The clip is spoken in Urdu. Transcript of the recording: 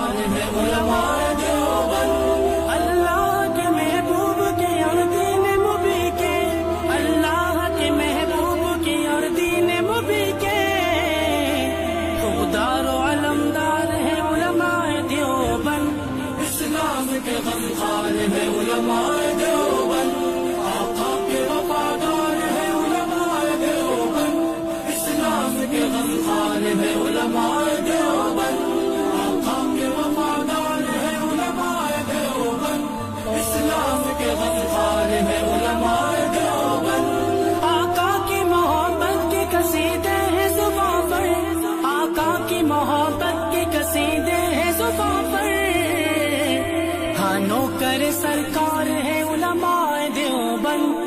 غمخوار ہے علماء دیوبند، اللہ کے محبوب کے اور دین مبی کے، اللہ کے محبوب کے اور دین مبی کے خوددار و علمدار ہے علماء دیوبند، اسلام کے غمخوار ہے علماء دیوبند، آقا کے وفادار ہے علماء دیوبند، اسلام کے غمخوار ہے علماء دیوبند، آقا کے وفادار ہے علماء دیوبند، اسلام کے غمخوار ہے علماء دیوبند، آقا کی محبت کے قصیدے ہیں زباں پر، آقا کی محبت کے قصیدے ہیں زباں پر، ہاں نوکر سرکار ہے علماء دیوبند،